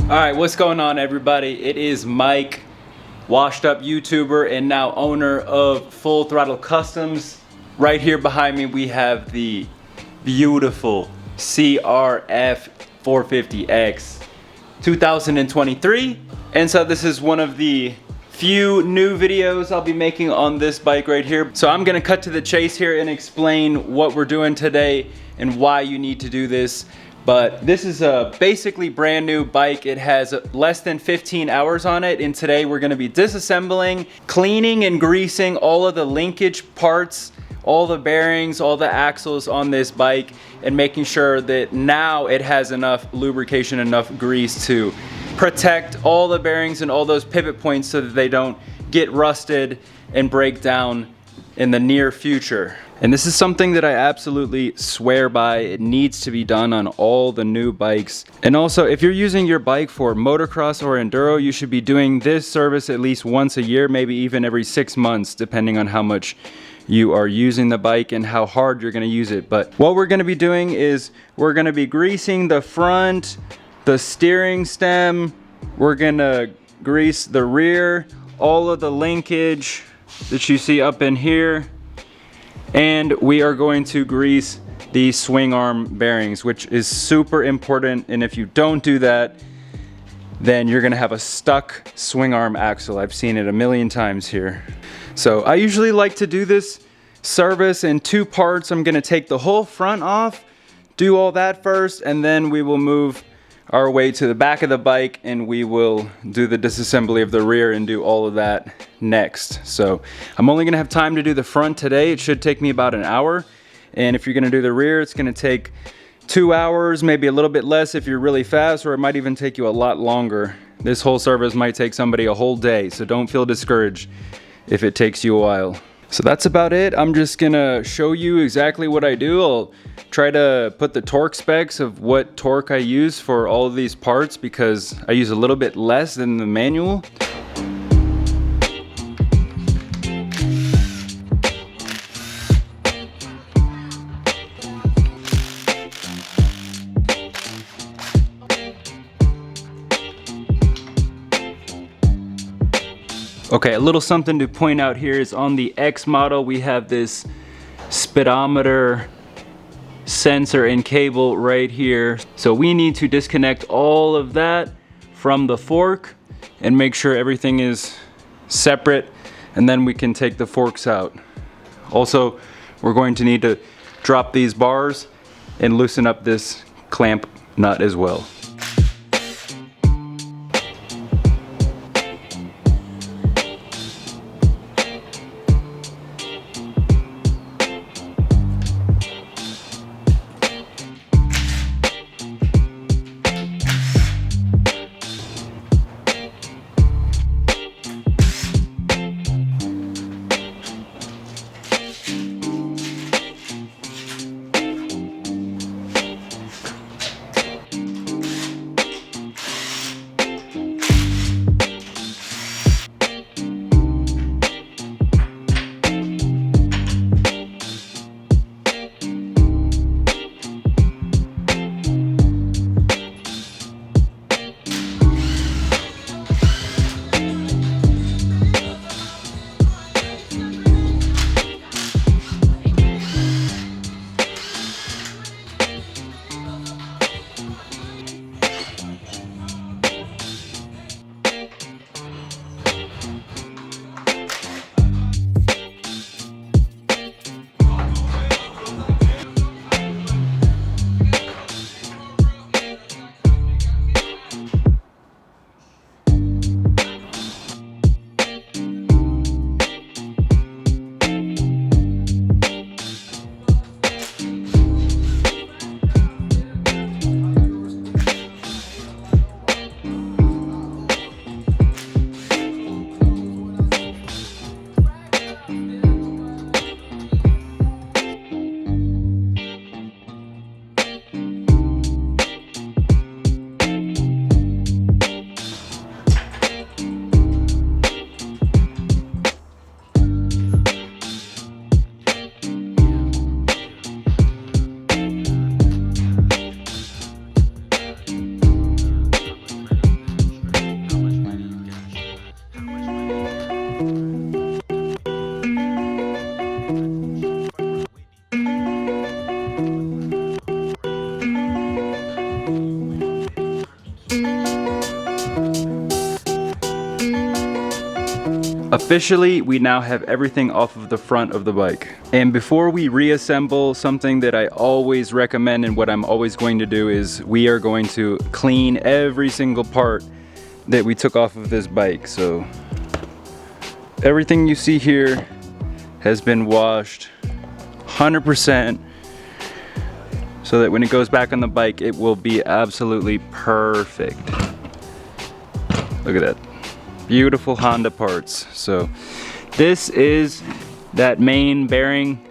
Alright, what's going on everybody? It is Mike, washed up YouTuber and now owner of Full Throttle Customs. Right here behind me we have the beautiful CRF450X 2023. And so this is one of the few new videos I'll be making on this bike right here. So I'm gonna cut to the chase here and explain what we're doing today and why you need to do this. But this is a basically brand new bike. It has less than 15 hours on it, and today we're gonna be disassembling, cleaning and greasing all of the linkage parts, all the bearings, all the axles on this bike, and making sure that now it has enough lubrication, enough grease to protect all the bearings and all those pivot points so that they don't get rusted and break down in the near future. And this is something that I absolutely swear by. It needs to be done on all the new bikes. And also, if you're using your bike for motocross or enduro, you should be doing this service at least once a year, maybe even every 6 months, depending on how much you are using the bike and how hard you're gonna use it. But what we're gonna be doing is we're gonna be greasing the front, the steering stem, we're gonna grease the rear, all of the linkage that you see up in here, and we are going to grease the swing arm bearings, which is super important. And if you don't do that, then you're gonna have a stuck swing arm axle. I've seen it a million times here. So I usually like to do this service in 2 parts. I'm gonna take the whole front off, do all that first, and then we will move our way to the back of the bike and we will do the disassembly of the rear and do all of that next. So I'm only gonna have time to do the front today. It should take me about an hour. And if you're gonna do the rear, it's gonna take 2 hours, maybe a little bit less if you're really fast, or it might even take you a lot longer. This whole service might take somebody a whole day, so don't feel discouraged if it takes you a while. So that's about it. I'm just gonna show you exactly what I do. I'll try to put the torque specs of what torque I use for all of these parts because I use a little bit less than the manual. Okay, a little something to point out here is on the X model, we have this speedometer sensor and cable right here. So we need to disconnect all of that from the fork and make sure everything is separate, and then we can take the forks out. Also, we're going to need to drop these bars and loosen up this clamp nut as well. Officially, we now have everything off of the front of the bike. And before we reassemble, something that I always recommend and what I'm always going to do is we are going to clean every single part that we took off of this bike. So everything you see here has been washed 100%, so that when it goes back on the bike, it will be absolutely perfect. Look at that. Beautiful Honda parts. So this is that main bearing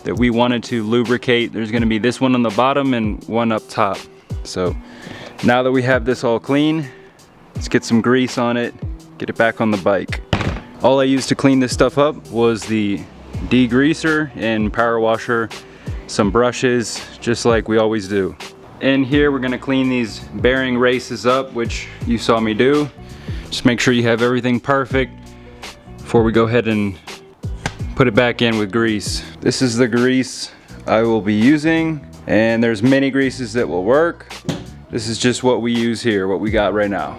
that we wanted to lubricate. There's gonna be this one on the bottom and one up top. So now that we have this all clean, let's get some grease on it, get it back on the bike. All I used to clean this stuff up was the degreaser and power washer, some brushes, just like we always do. In here, we're gonna clean these bearing races up, which you saw me do. Just make sure you have everything perfect before we go ahead and put it back in with grease. This is the grease I will be using, and there's many greases that will work. This is just what we use here, what we got right now.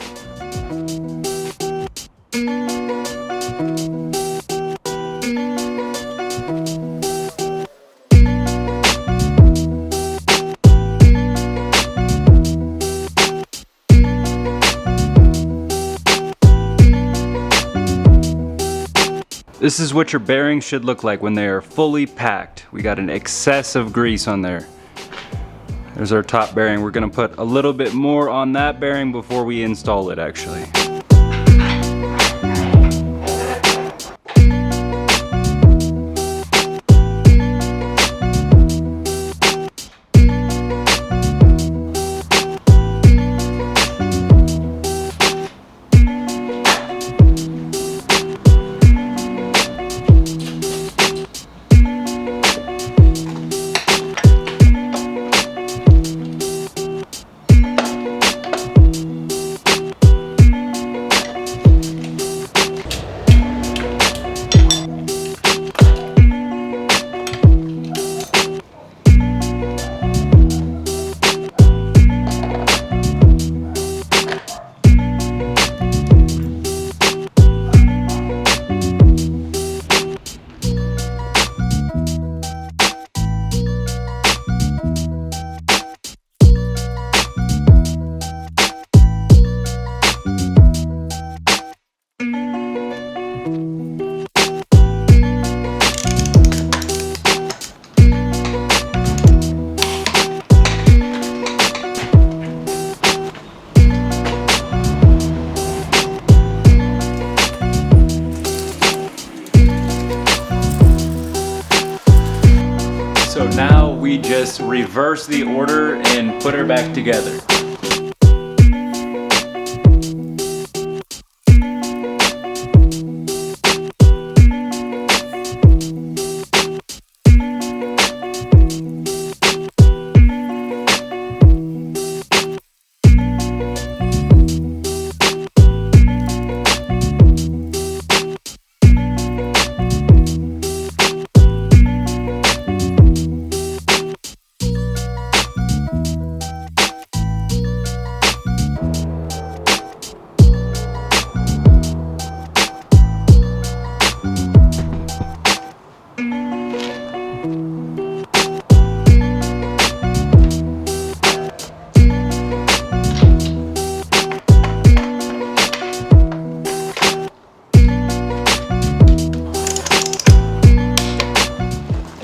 This is what your bearings should look like when they are fully packed. We got an excess of grease on there. There's our top bearing. We're gonna put a little bit more on that bearing before we install it actually. So now we just reverse the order and put her back together.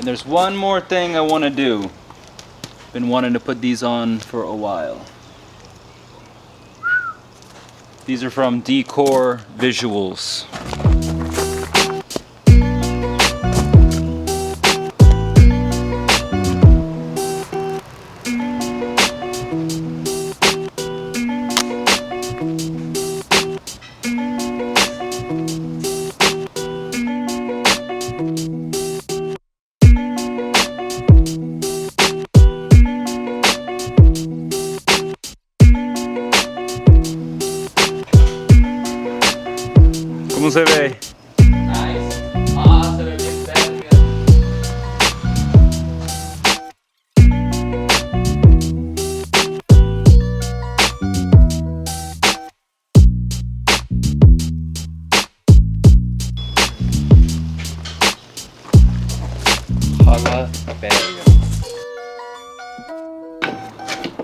There's one more thing I want to do. Been wanting to put these on for a while. These are from Decor Visuals. ¿Cómo se ve? Nice. Ah, se ve bien verga.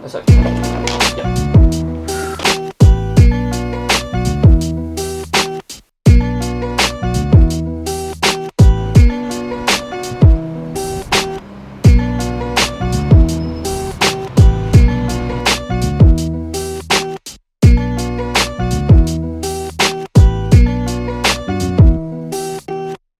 A second. Yeah.